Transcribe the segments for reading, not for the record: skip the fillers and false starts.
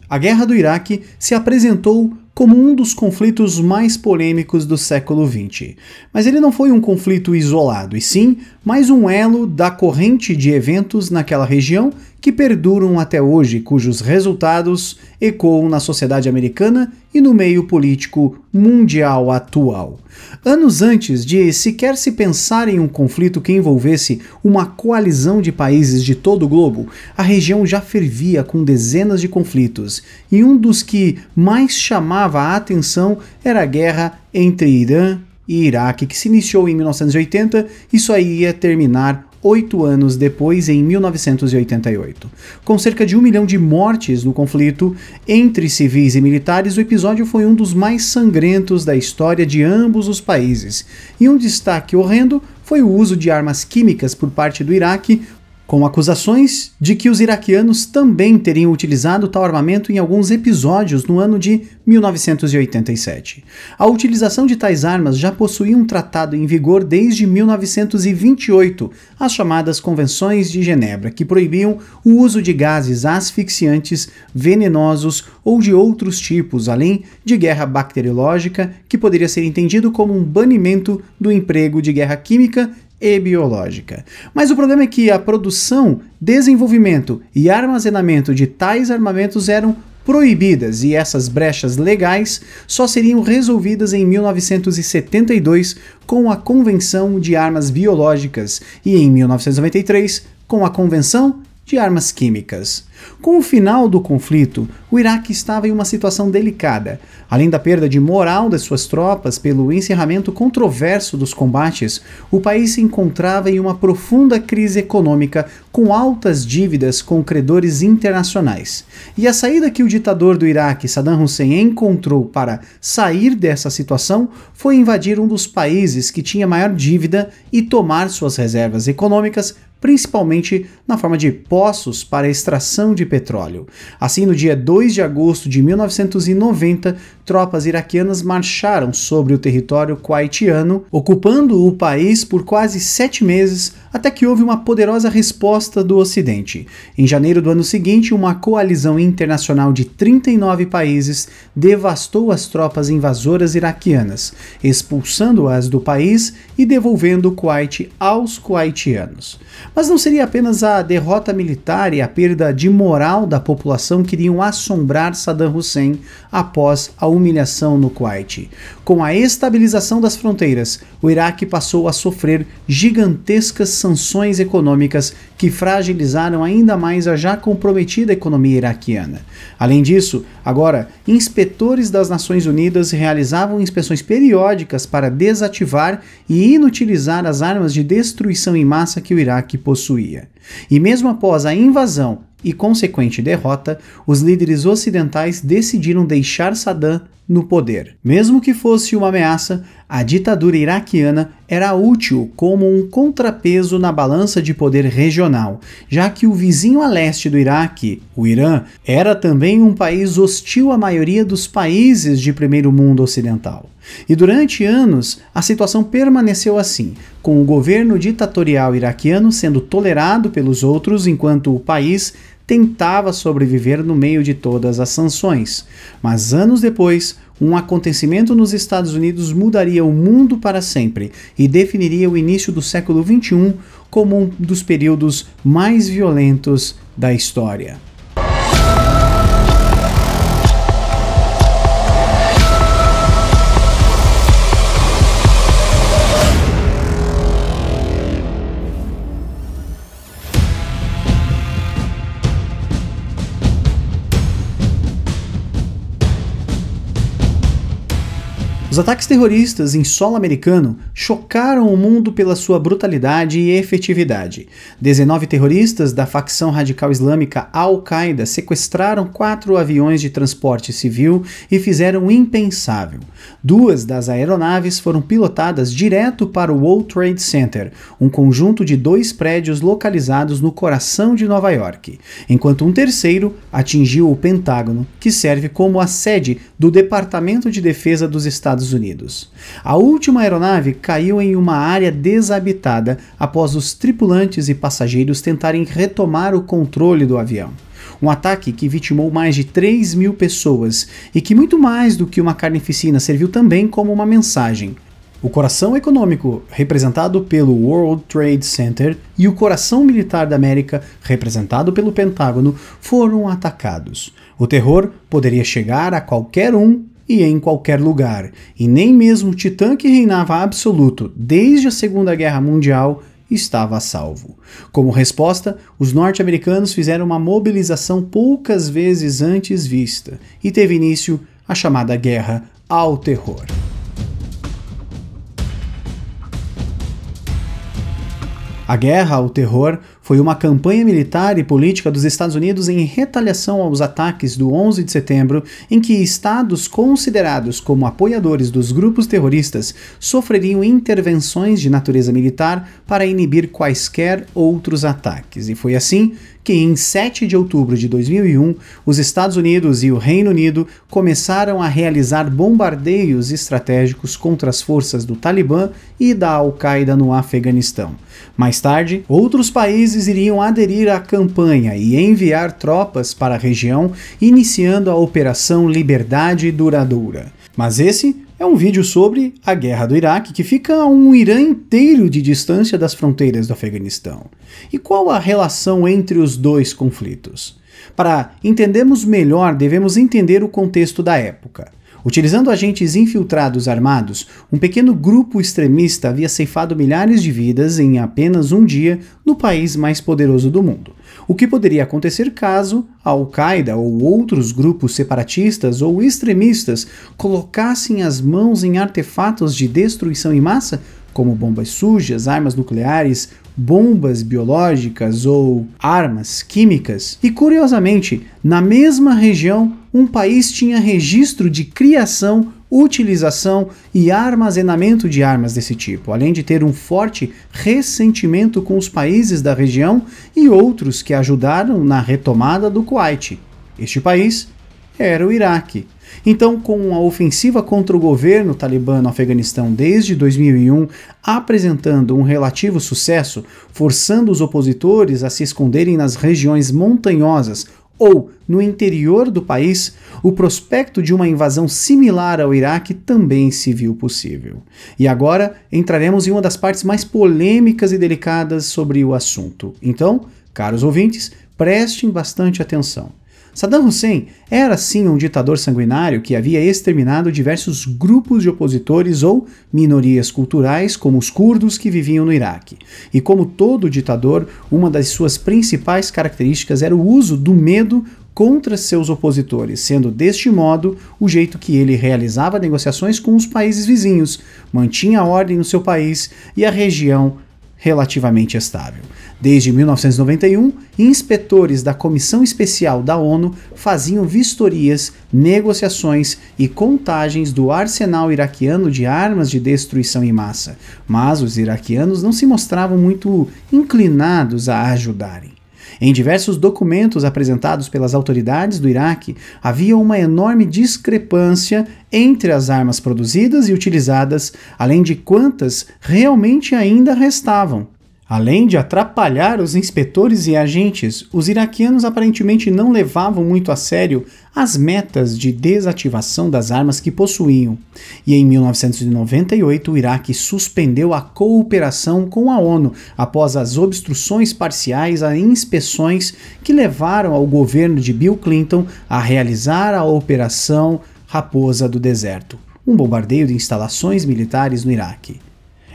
A Guerra do Iraque se apresentou como um dos conflitos mais polêmicos do século XX. Mas ele não foi um conflito isolado, e sim mais um elo da corrente de eventos naquela região que perduram até hoje, cujos resultados ecoam na sociedade americana e no meio político mundial atual. Anos antes de sequer se pensar em um conflito que envolvesse uma coalizão de países de todo o globo, a região já fervia com dezenas de conflitos, e um dos que mais chamava a atenção era a guerra entre Irã e Iraque, que se iniciou em 1980 e só ia terminar 8 anos depois, em 1988. Com cerca de 1 milhão de mortes no conflito entre civis e militares, o episódio foi um dos mais sangrentos da história de ambos os países. E um destaque horrendo foi o uso de armas químicas por parte do Iraque, com acusações de que os iraquianos também teriam utilizado tal armamento em alguns episódios no ano de 1987. A utilização de tais armas já possuía um tratado em vigor desde 1928, as chamadas Convenções de Genebra, que proibiam o uso de gases asfixiantes, venenosos ou de outros tipos, além de guerra bacteriológica, que poderia ser entendido como um banimento do emprego de guerra química e biológica. Mas o problema é que a produção, desenvolvimento e armazenamento de tais armamentos eram proibidas, e essas brechas legais só seriam resolvidas em 1972 com a Convenção de Armas Biológicas e em 1993 com a Convenção de Armas Químicas. Com o final do conflito, o Iraque estava em uma situação delicada. Além da perda de moral das suas tropas pelo encerramento controverso dos combates, o país se encontrava em uma profunda crise econômica, com altas dívidas com credores internacionais. E a saída que o ditador do Iraque, Saddam Hussein, encontrou para sair dessa situação foi invadir um dos países que tinha maior dívida e tomar suas reservas econômicas, principalmente na forma de poços para extração de petróleo. Assim, no dia 2 de agosto de 1990, tropas iraquianas marcharam sobre o território kuwaitiano, ocupando o país por quase 7 meses, até que houve uma poderosa resposta do Ocidente. Em janeiro do ano seguinte, uma coalizão internacional de 39 países devastou as tropas invasoras iraquianas, expulsando-as do país e devolvendo o Kuwait aos kuwaitianos. Mas não seria apenas a derrota militar e a perda de moral da população que iriam assombrar Saddam Hussein após a humilhação no Kuwait. Com a estabilização das fronteiras, o Iraque passou a sofrer gigantescas sanções econômicas que fragilizaram ainda mais a já comprometida economia iraquiana. Além disso, agora, inspetores das Nações Unidas realizavam inspeções periódicas para desativar e inutilizar as armas de destruição em massa que o Iraque possuía. E mesmo após a invasão e consequente derrota, os líderes ocidentais decidiram deixar Saddam no poder. Mesmo que fosse uma ameaça, a ditadura iraquiana era útil como um contrapeso na balança de poder regional, já que o vizinho a leste do Iraque, o Irã, era também um país hostil à maioria dos países de primeiro mundo ocidental. E durante anos, a situação permaneceu assim, com o governo ditatorial iraquiano sendo tolerado pelos outros enquanto o país tentava sobreviver no meio de todas as sanções. Mas anos depois, um acontecimento nos Estados Unidos mudaria o mundo para sempre e definiria o início do século XXI como um dos períodos mais violentos da história. Os ataques terroristas em solo americano chocaram o mundo pela sua brutalidade e efetividade. 19 terroristas da facção radical islâmica Al-Qaeda sequestraram 4 aviões de transporte civil e fizeram o impensável. 2 das aeronaves foram pilotadas direto para o World Trade Center, um conjunto de 2 prédios localizados no coração de Nova York, enquanto um terceiro atingiu o Pentágono, que serve como a sede do Departamento de Defesa dos Estados Unidos. A última aeronave caiu em uma área desabitada após os tripulantes e passageiros tentarem retomar o controle do avião. Um ataque que vitimou mais de 3.000 pessoas e que, muito mais do que uma carnificina, serviu também como uma mensagem. O coração econômico, representado pelo World Trade Center, e o coração militar da América, representado pelo Pentágono, foram atacados. O terror poderia chegar a qualquer um e em qualquer lugar, e nem mesmo o titã que reinava absoluto desde a Segunda Guerra Mundial estava a salvo. Como resposta, os norte-americanos fizeram uma mobilização poucas vezes antes vista, e teve início a chamada Guerra ao Terror. A Guerra ao Terror foi uma campanha militar e política dos Estados Unidos em retaliação aos ataques do 11 de setembro, em que estados considerados como apoiadores dos grupos terroristas sofreriam intervenções de natureza militar para inibir quaisquer outros ataques. E foi assim que, em 7 de outubro de 2001, os Estados Unidos e o Reino Unido começaram a realizar bombardeios estratégicos contra as forças do Talibã e da Al-Qaeda no Afeganistão. Mais tarde, outros países iriam aderir à campanha e enviar tropas para a região, iniciando a Operação Liberdade Duradoura. Mas esse é um vídeo sobre a Guerra do Iraque, que fica a um Irã inteiro de distância das fronteiras do Afeganistão. E qual a relação entre os dois conflitos? Para entendermos melhor, devemos entender o contexto da época. Utilizando agentes infiltrados armados, um pequeno grupo extremista havia ceifado milhares de vidas em apenas um dia no país mais poderoso do mundo. O que poderia acontecer caso a Al-Qaeda ou outros grupos separatistas ou extremistas colocassem as mãos em artefatos de destruição em massa, como bombas sujas, armas nucleares, bombas biológicas ou armas químicas? E, curiosamente, na mesma região, um país tinha registro de criação, utilização e armazenamento de armas desse tipo, além de ter um forte ressentimento com os países da região e outros que ajudaram na retomada do Kuwait. Este país era o Iraque. Então, com a ofensiva contra o governo talibã no Afeganistão desde 2001 apresentando um relativo sucesso, forçando os opositores a se esconderem nas regiões montanhosas ou no interior do país, o prospecto de uma invasão similar ao Iraque também se viu possível. E agora entraremos em uma das partes mais polêmicas e delicadas sobre o assunto. Então, caros ouvintes, prestem bastante atenção. Saddam Hussein era sim um ditador sanguinário que havia exterminado diversos grupos de opositores ou minorias culturais, como os curdos que viviam no Iraque. E como todo ditador, uma das suas principais características era o uso do medo contra seus opositores, sendo deste modo o jeito que ele realizava negociações com os países vizinhos, mantinha a ordem no seu país e a região relativamente estável. Desde 1991, inspetores da Comissão Especial da ONU faziam vistorias, negociações e contagens do arsenal iraquiano de armas de destruição em massa, mas os iraquianos não se mostravam muito inclinados a ajudarem. Em diversos documentos apresentados pelas autoridades do Iraque, havia uma enorme discrepância entre as armas produzidas e utilizadas, além de quantas realmente ainda restavam. Além de atrapalhar os inspetores e agentes, os iraquianos aparentemente não levavam muito a sério as metas de desativação das armas que possuíam. E em 1998, o Iraque suspendeu a cooperação com a ONU após as obstruções parciais a inspeções que levaram ao governo de Bill Clinton a realizar a Operação Raposa do Deserto, um bombardeio de instalações militares no Iraque.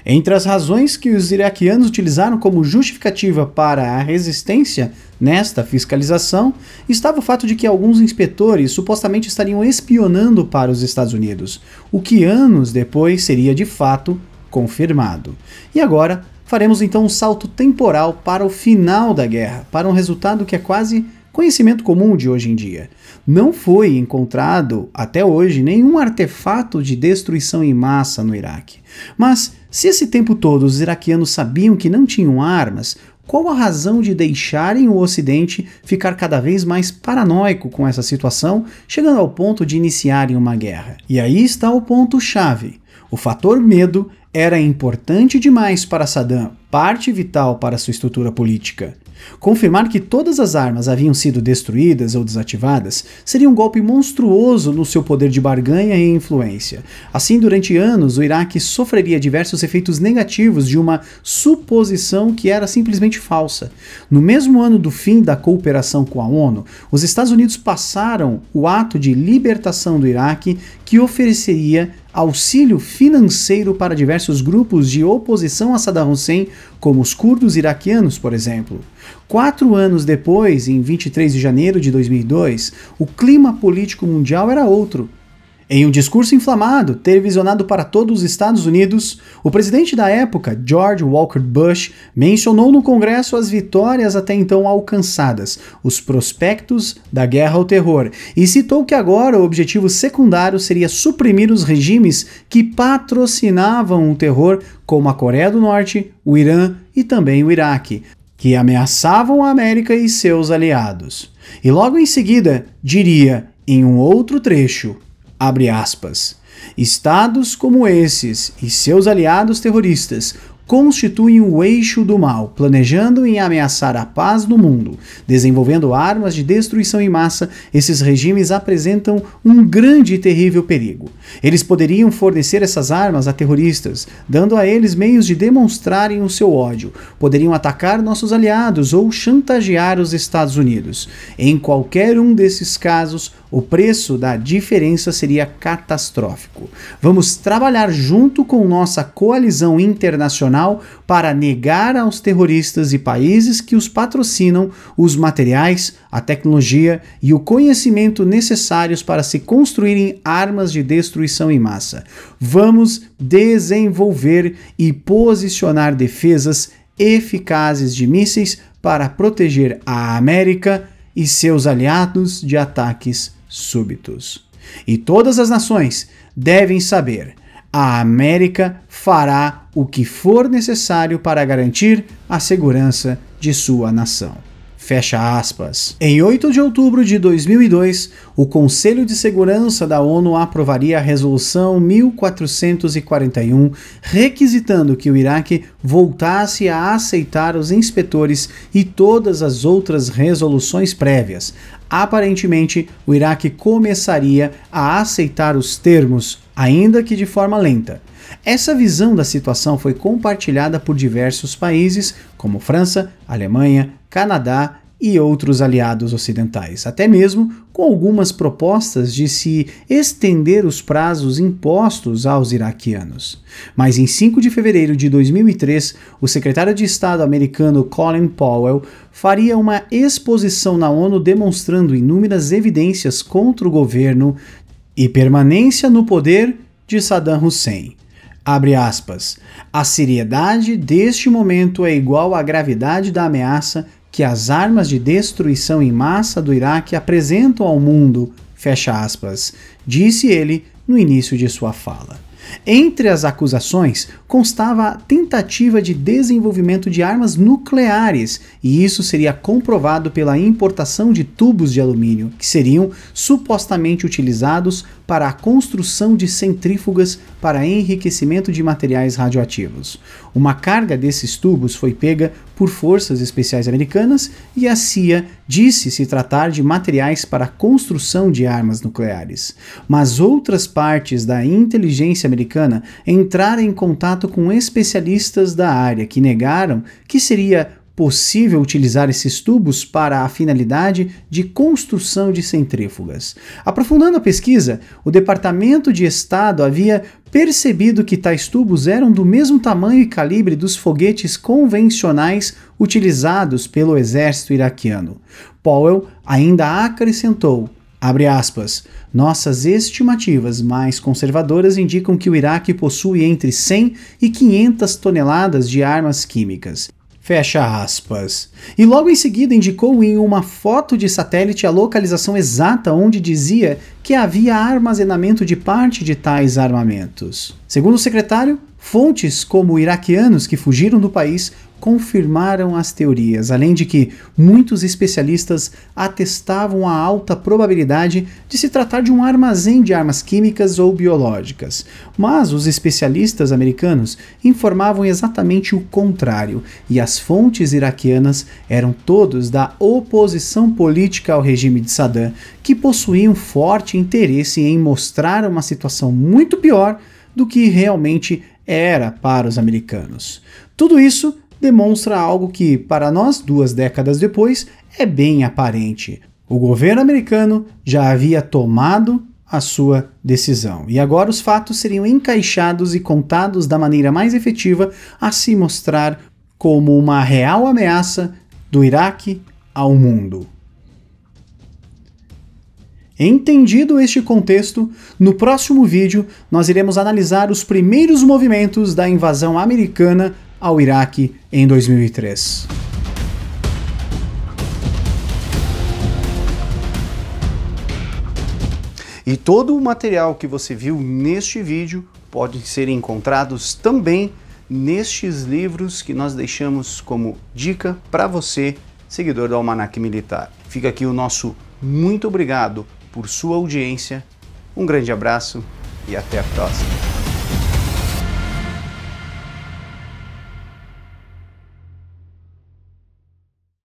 Entre as razões que os iraquianos utilizaram como justificativa para a resistência nesta fiscalização estava o fato de que alguns inspetores supostamente estariam espionando para os Estados Unidos, o que anos depois seria de fato confirmado. E agora faremos então um salto temporal para o final da guerra, para um resultado que é quase conhecimento comum de hoje em dia. Não foi encontrado, até hoje, nenhum artefato de destruição em massa no Iraque. Mas, se esse tempo todo os iraquianos sabiam que não tinham armas, qual a razão de deixarem o Ocidente ficar cada vez mais paranoico com essa situação, chegando ao ponto de iniciarem uma guerra? E aí está o ponto-chave. O fator medo era importante demais para Saddam, parte vital para sua estrutura política. Confirmar que todas as armas haviam sido destruídas ou desativadas seria um golpe monstruoso no seu poder de barganha e influência. Assim, durante anos, o Iraque sofreria diversos efeitos negativos de uma suposição que era simplesmente falsa. No mesmo ano do fim da cooperação com a ONU, os Estados Unidos passaram o Ato de Libertação do Iraque, que ofereceria auxílio financeiro para diversos grupos de oposição a Saddam Hussein, como os curdos iraquianos, por exemplo. 4 anos depois, em 23 de janeiro de 2002, o clima político mundial era outro. Em um discurso inflamado, televisionado para todos os Estados Unidos, o presidente da época, George Walker Bush, mencionou no Congresso as vitórias até então alcançadas, os prospectos da guerra ao terror, e citou que agora o objetivo secundário seria suprimir os regimes que patrocinavam o terror, como a Coreia do Norte, o Irã e também o Iraque, que ameaçavam a América e seus aliados. E logo em seguida, diria, em um outro trecho, abre aspas, estados como esses e seus aliados terroristas constituem o eixo do mal, planejando em ameaçar a paz no mundo. Desenvolvendo armas de destruição em massa, esses regimes apresentam um grande e terrível perigo. Eles poderiam fornecer essas armas a terroristas, dando a eles meios de demonstrarem o seu ódio. Poderiam atacar nossos aliados ou chantagear os Estados Unidos. Em qualquer um desses casos, o preço da diferença seria catastrófico. Vamos trabalhar junto com nossa coalizão internacional para negar aos terroristas e países que os patrocinam os materiais, a tecnologia e o conhecimento necessários para se construírem armas de destruição em massa. Vamos desenvolver e posicionar defesas eficazes de mísseis para proteger a América e seus aliados de ataques súbitos. E todas as nações devem saber: a América fará o que for necessário para garantir a segurança de sua nação. Fecha aspas. Em 8 de outubro de 2002, o Conselho de Segurança da ONU aprovaria a Resolução 1441, requisitando que o Iraque voltasse a aceitar os inspetores e todas as outras resoluções prévias. Aparentemente, o Iraque começaria a aceitar os termos, ainda que de forma lenta. Essa visão da situação foi compartilhada por diversos países, como França, Alemanha, Canadá e outros aliados ocidentais, até mesmo com algumas propostas de se estender os prazos impostos aos iraquianos. Mas em 5 de fevereiro de 2003, o secretário de Estado americano Colin Powell faria uma exposição na ONU demonstrando inúmeras evidências contra o governo e permanência no poder de Saddam Hussein. Abre aspas, a seriedade deste momento é igual à gravidade da ameaça que as armas de destruição em massa do Iraque apresentam ao mundo, fecha aspas, disse ele no início de sua fala. Entre as acusações constava a tentativa de desenvolvimento de armas nucleares, e isso seria comprovado pela importação de tubos de alumínio, que seriam supostamente utilizados para a construção de centrífugas para enriquecimento de materiais radioativos. Uma carga desses tubos foi pega por forças especiais americanas e a CIA disse se tratar de materiais para a construção de armas nucleares. Mas outras partes da inteligência americana entraram em contato com especialistas da área que negaram que seria possível utilizar esses tubos para a finalidade de construção de centrífugas. Aprofundando a pesquisa, o Departamento de Estado havia percebido que tais tubos eram do mesmo tamanho e calibre dos foguetes convencionais utilizados pelo exército iraquiano. Powell ainda acrescentou, abre aspas, nossas estimativas mais conservadoras indicam que o Iraque possui entre 100 e 500 toneladas de armas químicas. Fecha aspas. E logo em seguida indicou em uma foto de satélite a localização exata onde dizia que havia armazenamento de parte de tais armamentos. Segundo o secretário, Fontes como iraquianos que fugiram do país confirmaram as teorias, além de que muitos especialistas atestavam a alta probabilidade de se tratar de um armazém de armas químicas ou biológicas. Mas os especialistas americanos informavam exatamente o contrário, e as fontes iraquianas eram todos da oposição política ao regime de Saddam, que possuíam forte interesse em mostrar uma situação muito pior do que realmente era para os americanos. Tudo isso demonstra algo que, para nós, 2 décadas depois, é bem aparente. O governo americano já havia tomado a sua decisão, e agora os fatos seriam encaixados e contados da maneira mais efetiva a se mostrar como uma real ameaça do Iraque ao mundo. Entendido este contexto, no próximo vídeo nós iremos analisar os primeiros movimentos da invasão americana ao Iraque em 2003. E todo o material que você viu neste vídeo pode ser encontrados também nestes livros que nós deixamos como dica para você, seguidor do Almanac Militar. Fica aqui o nosso muito obrigado por sua audiência, um grande abraço e até a próxima.